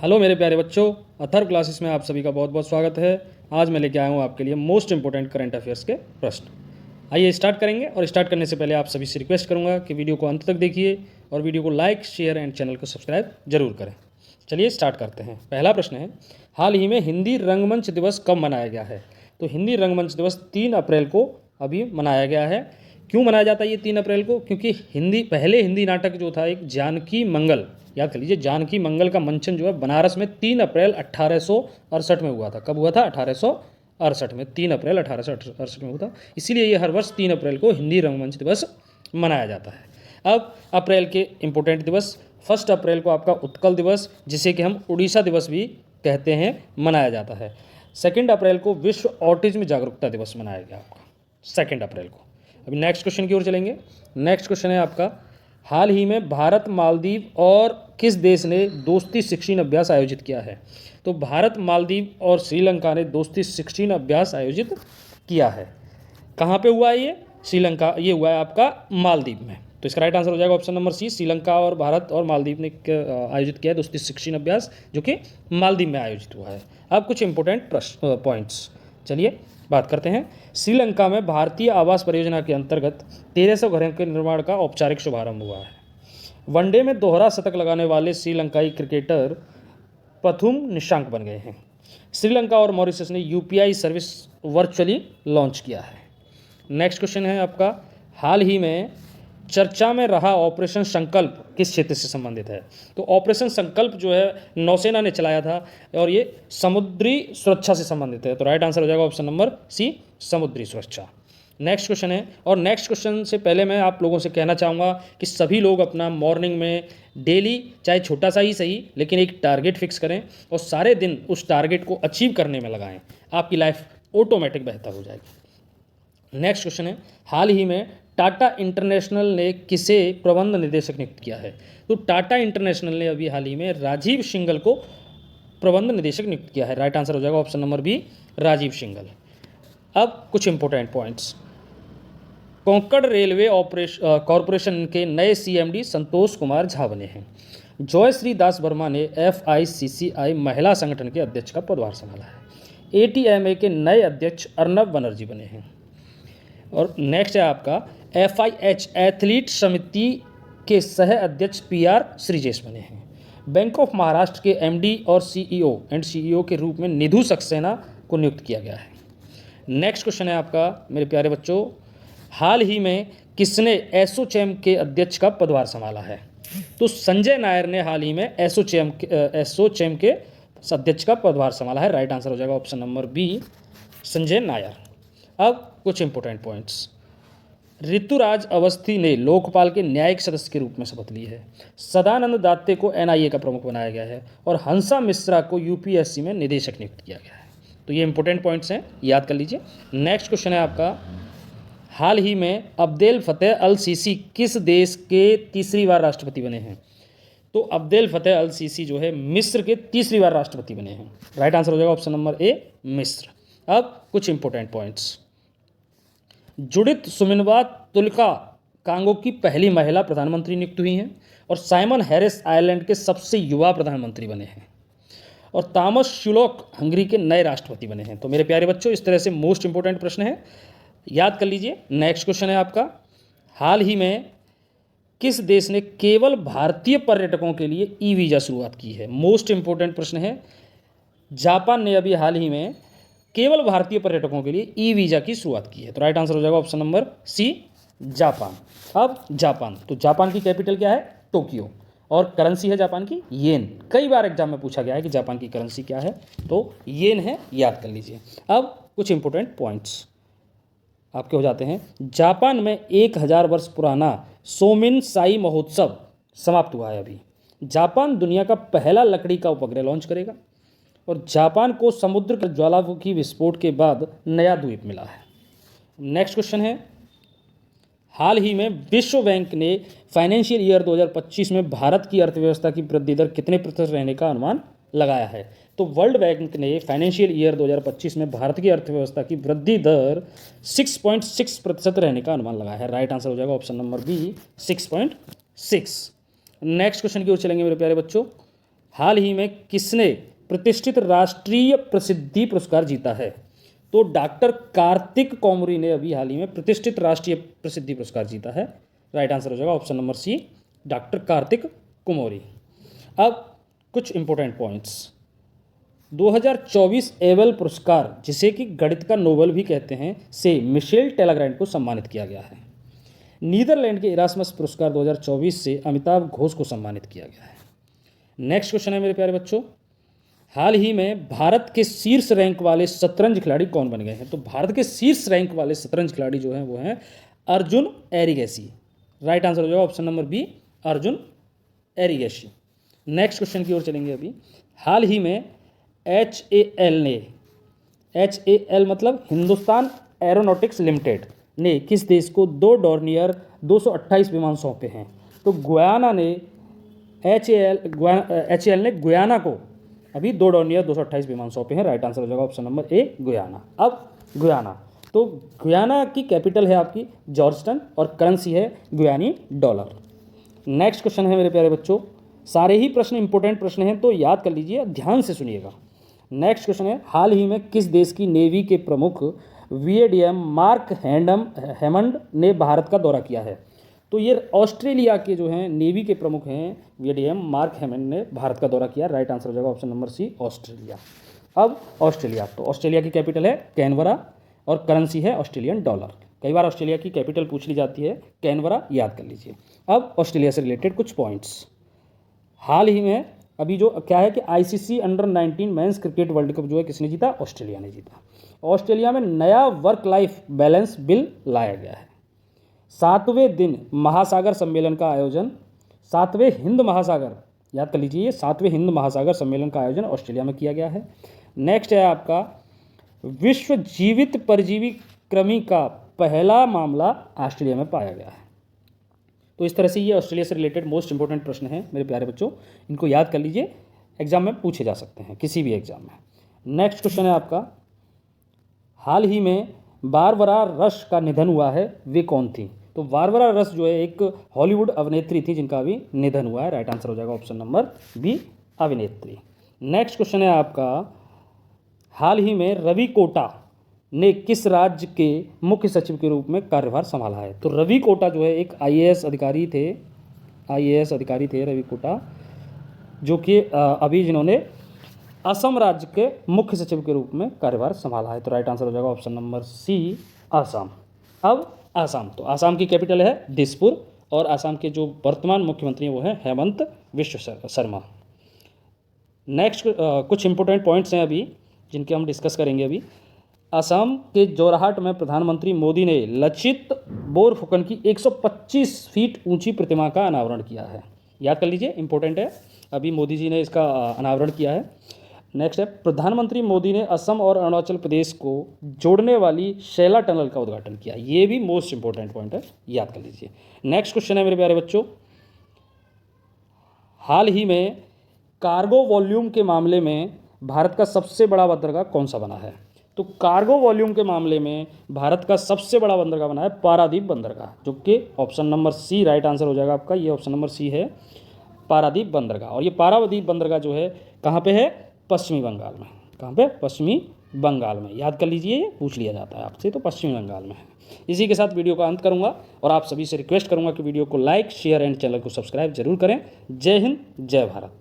Hello मेरे प्यारे बच्चों, अथर्व क्लासेस में आप सभी का बहुत बहुत स्वागत है। आज मैं लेके आया हूँ आपके लिए मोस्ट इंपोर्टेंट करंट अफेयर्स के प्रश्न। आइए स्टार्ट करेंगे, और स्टार्ट करने से पहले आप सभी से रिक्वेस्ट करूँगा कि वीडियो को अंत तक देखिए और वीडियो को लाइक, शेयर एंड चैनल को सब्सक्राइब जरूर करें। चलिए स्टार्ट करते हैं। पहला प्रश्न है, हाल ही में हिंदी रंगमंच दिवस कब मनाया गया है? तो हिंदी रंगमंच दिवस 3 अप्रैल को अभी मनाया गया है। क्यों मनाया जाता है ये 3 अप्रैल को? क्योंकि पहले हिंदी नाटक जो था एक जानकी मंगल, याद कर लीजिए, जानकी मंगल का मंचन जो है बनारस में 3 अप्रैल 1868 में हुआ था। कब हुआ था? 1868 में, 3 अप्रैल 1868 में हुआ था। इसीलिए ये हर वर्ष 3 अप्रैल को हिंदी रंगमंच दिवस मनाया जाता है। अब अप्रैल के इंपॉर्टेंट दिवस, 1 अप्रैल को आपका उत्कल दिवस, जिसे कि हम उड़ीसा दिवस भी कहते हैं, मनाया जाता है। 2 अप्रैल को विश्व ऑटिज्म जागरूकता दिवस मनाया गया आपका 2 अप्रैल को। अभी नेक्स्ट क्वेश्चन की ओर चलेंगे। नेक्स्ट क्वेश्चन है आपका, हाल ही में भारत मालदीव और किस देश ने दोस्ती 16 अभ्यास आयोजित किया है? तो भारत, मालदीव और श्रीलंका ने दोस्ती 16 अभ्यास आयोजित किया है। कहाँ पे हुआ है ये? श्रीलंका, ये हुआ है आपका मालदीव में। तो इसका राइट आंसर हो जाएगा ऑप्शन नंबर सी, श्रीलंका और भारत और मालदीव ने आयोजित किया है दोस्ती 16 अभ्यास, जो कि मालदीव में आयोजित हुआ है। अब कुछ इंपॉर्टेंट पॉइंट्स, चलिए बात करते हैं। श्रीलंका में भारतीय आवास परियोजना के अंतर्गत 1300 घरों के निर्माण का औपचारिक शुभारंभ हुआ है। वनडे में दोहरा शतक लगाने वाले श्रीलंकाई क्रिकेटर पथुम निशांक बन गए हैं। श्रीलंका और मॉरिशस ने यूपीआई सर्विस वर्चुअली लॉन्च किया है। नेक्स्ट क्वेश्चन है आपका, हाल ही में चर्चा में रहा ऑपरेशन संकल्प किस क्षेत्र से संबंधित है? तो ऑपरेशन संकल्प जो है नौसेना ने चलाया था, और ये समुद्री सुरक्षा से संबंधित है। तो राइट आंसर हो जाएगा ऑप्शन नंबर सी, समुद्री सुरक्षा। नेक्स्ट क्वेश्चन है, और नेक्स्ट क्वेश्चन से पहले मैं आप लोगों से कहना चाहूँगा कि सभी लोग अपना मॉर्निंग में डेली, चाहे छोटा सा ही सही, लेकिन एक टारगेट फिक्स करें और सारे दिन उस टारगेट को अचीव करने में लगाएं। आपकी लाइफ ऑटोमेटिक बेहतर हो जाएगी। नेक्स्ट क्वेश्चन है, हाल ही में टाटा इंटरनेशनल ने किसे प्रबंध निदेशक नियुक्त किया है? तो टाटा इंटरनेशनल ने अभी हाल ही में राजीव सिंघल को प्रबंध निदेशक नियुक्त किया है। राइट आंसर हो जाएगा option number B, Rajeev Singhal. अब कुछ important points, Konkan railway corporation के नए सीएमडी संतोष कुमार झा बने हैं। जयश्री दास वर्मा ने FICCI महिला संगठन के अध्यक्ष का पदभार संभाला है। ATMA के नए अध्यक्ष अर्नब बनर्जी बने हैं। और नेक्स्ट है आपका, FIH एथलीट समिति के सह अध्यक्ष PR श्रीजेश बने हैं। बैंक ऑफ महाराष्ट्र के MD और CEO के रूप में निधु सक्सेना को नियुक्त किया गया है। नेक्स्ट क्वेश्चन है आपका मेरे प्यारे बच्चों, हाल ही में किसने एसोचैम के अध्यक्ष का पदभार संभाला है? तो संजय नायर ने हाल ही में एसोचैम के अध्यक्ष का पदभार संभाला है। राइट आंसर हो जाएगा option number B, Sanjay Nair. अब कुछ इंपॉर्टेंट पॉइंट्स, ऋतुराज अवस्थी ने लोकपाल के न्यायिक सदस्य के रूप में शपथ ली है। सदानंद दात्ते को NIA का प्रमुख बनाया गया है, और हंसा मिश्रा को UPSC में निदेशक नियुक्त किया गया है। तो ये इंपॉर्टेंट पॉइंट्स हैं, याद कर लीजिए। नेक्स्ट क्वेश्चन है आपका, हाल ही में अब्देल फतेह अल सीसी किस देश के तीसरी बार राष्ट्रपति बने हैं? तो अब्देल फतेह अल सीसी जो है मिस्र के तीसरी बार राष्ट्रपति बने हैं। राइट आंसर हो जाएगा ऑप्शन नंबर ए, मिस्र। अब कुछ इंपॉर्टेंट पॉइंट्स, जुडिथ सुमिनवा तुलका कांगो की पहली महिला प्रधानमंत्री नियुक्त हुई हैं, और साइमन हैरिस आयरलैंड के सबसे युवा प्रधानमंत्री बने हैं, और तामस शुलोक हंगरी के नए राष्ट्रपति बने हैं। तो मेरे प्यारे बच्चों, इस तरह से मोस्ट इंपॉर्टेंट प्रश्न है, याद कर लीजिए। नेक्स्ट क्वेश्चन है आपका, हाल ही में किस देश ने केवल भारतीय पर्यटकों के लिए ई वीज़ा शुरुआत की है? मोस्ट इंपॉर्टेंट प्रश्न है। जापान ने अभी हाल ही में केवल भारतीय पर्यटकों के लिए ई वीज़ा की शुरुआत की है। तो राइट आंसर हो जाएगा ऑप्शन नंबर सी, जापान। अब जापान, तो जापान की कैपिटल क्या है? टोक्यो, और करेंसी है जापान की येन। कई बार एग्जाम में पूछा गया है कि जापान की करेंसी क्या है, तो येन है, याद कर लीजिए। अब कुछ इंपॉर्टेंट पॉइंट्स आपके हो जाते हैं। जापान में 1000 वर्ष पुराना सोमिन साई महोत्सव समाप्त हुआ है अभी। जापान दुनिया का पहला लकड़ी का उपग्रह लॉन्च करेगा, और जापान को समुद्र के ज्वालामुखी विस्फोट के बाद नया द्वीप मिला है। नेक्स्ट क्वेश्चन है, हाल ही में विश्व बैंक ने फाइनेंशियल ईयर 2025 में भारत की अर्थव्यवस्था की वृद्धि दर कितने प्रतिशत रहने का अनुमान लगाया है? तो वर्ल्ड बैंक ने फाइनेंशियल ईयर 2025 में भारत की अर्थव्यवस्था की वृद्धि दर 6.6% रहने का अनुमान लगाया है। राइट आंसर हो जाएगा option number B, 6.6। Next question की ओर चलेंगे मेरे प्यारे बच्चों, हाल ही में किसने प्रतिष्ठित राष्ट्रीय प्रसिद्धि पुरस्कार जीता है? तो डॉक्टर कार्तिक कोमरी ने अभी हाल ही में प्रतिष्ठित राष्ट्रीय प्रसिद्धि पुरस्कार जीता है। राइट आंसर हो जाएगा option number C, doctor Kartik Kumori. अब कुछ इंपॉर्टेंट पॉइंट्स। 2024 एबल पुरस्कार, जिसे कि गणित का नोबेल भी कहते हैं, से मिशेल टेलाग्रैंड को सम्मानित किया गया है। नीदरलैंड के इरास्मस पुरस्कार 2024 से अमिताभ घोष को सम्मानित किया गया है। नेक्स्ट क्वेश्चन है मेरे प्यारे बच्चों, हाल ही में भारत के शीर्ष रैंक वाले शतरंज खिलाड़ी कौन बन गए हैं? तो भारत के शीर्ष रैंक वाले शतरंज खिलाड़ी जो हैं वो हैं अर्जुन एरिगेसी। राइट आंसर हो जाएगा option number B, Arjun Erigaisi. Next question की ओर चलेंगे अभी। हाल ही में HAL मतलब हिंदुस्तान एरोनॉटिक्स लिमिटेड ने किस देश को 2 डॉर्नियर 228 विमान सौंपे हैं? तो गुयाना ने HAL ने गुयाना को अभी 2 डॉर्नियर 228 विमान सौंपे हैं। राइट आंसर हो जाएगा ऑप्शन नंबर ए, गुयाना। अब गुयाना, तो गुयाना की कैपिटल है आपकी जॉर्जटन और करेंसी है गुयानी डॉलर। नेक्स्ट क्वेश्चन है मेरे प्यारे बच्चों, सारे ही प्रश्न इंपॉर्टेंट प्रश्न हैं तो याद कर लीजिए, ध्यान से सुनिएगा। नेक्स्ट क्वेश्चन है, हाल ही में किस देश की नेवी के प्रमुख VADM मार्क हैमंड ने भारत का दौरा किया है? तो ये ऑस्ट्रेलिया के जो हैं नेवी के प्रमुख हैं VADM मार्क हैमंड ने भारत का दौरा किया। राइट आंसर हो जाएगा ऑप्शन नंबर सी, ऑस्ट्रेलिया। अब ऑस्ट्रेलिया, तो ऑस्ट्रेलिया की कैपिटल है कैनबरा और करेंसी है ऑस्ट्रेलियन डॉलर। कई बार ऑस्ट्रेलिया की कैपिटल पूछ ली जाती है, कैनबरा, याद कर लीजिए। अब ऑस्ट्रेलिया से रिलेटेड कुछ पॉइंट्स। हाल ही में अभी जो क्या है कि ICC under-19 men's cricket world cup जो है किसने जीता? ऑस्ट्रेलिया ने जीता। ऑस्ट्रेलिया में नया वर्क लाइफ बैलेंस बिल लाया गया है। 7वें दिन महासागर सम्मेलन का आयोजन, 7वें हिंद महासागर, याद कर लीजिए, 7वें हिंद महासागर सम्मेलन का आयोजन ऑस्ट्रेलिया में किया गया है। नेक्स्ट है आपका, विश्व जीवित परजीवी कृमि का पहला मामला ऑस्ट्रेलिया में पाया गया है। तो इस तरह से ये ऑस्ट्रेलिया से रिलेटेड मोस्ट इंपॉर्टेंट प्रश्न हैं मेरे प्यारे बच्चों, इनको याद कर लीजिए, एग्जाम में पूछे जा सकते हैं किसी भी एग्जाम में। नेक्स्ट क्वेश्चन है आपका, हाल ही में बारबरा रश का निधन हुआ है, वे कौन थी? तो बारबरा रश जो है एक हॉलीवुड अभिनेत्री थी जिनका अभी निधन हुआ है। राइट आंसर हो जाएगा ऑप्शन नंबर बी, अभिनेत्री। नेक्स्ट क्वेश्चन है आपका, हाल ही में रवि कोटा ने किस राज्य के मुख्य सचिव के रूप में कार्यभार संभाला है? तो रवि कोटा जो है एक IAS अधिकारी थे रवि कोटा, जो कि अभी जिन्होंने असम राज्य के मुख्य सचिव के रूप में कार्यभार संभाला है। तो राइट आंसर हो जाएगा ऑप्शन नंबर सी, असम। अब असम, तो असम की कैपिटल है दिसपुर और असम के जो वर्तमान मुख्यमंत्री हैं वो हैं हेमंत विश्व शर्मा। नेक्स्ट कुछ इंपॉर्टेंट पॉइंट्स हैं अभी जिनके हम डिस्कस करेंगे अभी। असम के जोरहाट में प्रधानमंत्री मोदी ने लचित बोरफुकन की 125 फीट ऊंची प्रतिमा का अनावरण किया है। याद कर लीजिए, इंपॉर्टेंट है, अभी मोदी जी ने इसका अनावरण किया है। नेक्स्ट है, प्रधानमंत्री मोदी ने असम और अरुणाचल प्रदेश को जोड़ने वाली शैला टनल का उद्घाटन किया। ये भी मोस्ट इंपॉर्टेंट पॉइंट है, याद कर लीजिए। नेक्स्ट क्वेश्चन है मेरे प्यारे बच्चों, हाल ही में कार्गो वॉल्यूम के मामले में भारत का सबसे बड़ा बंदरगाह कौन सा बना है? तो कार्गो वॉल्यूम के मामले में भारत का सबसे बड़ा बंदरगाह बना है पारादीप बंदरगाह, जो कि option number C right answer हो जाएगा आपका। ये ऑप्शन नंबर सी है, पारादीप बंदरगाह। और ये पारादीप बंदरगाह जो है कहाँ पे है? पश्चिमी बंगाल में। कहाँ पे? पश्चिमी बंगाल में। याद कर लीजिए, ये पूछ लिया जाता है आपसे, तो पश्चिमी बंगाल में है। इसी के साथ वीडियो का अंत करूँगा और आप सभी से रिक्वेस्ट करूँगा कि वीडियो को लाइक, शेयर एंड चैनल को सब्सक्राइब जरूर करें। जय हिंद, जय भारत।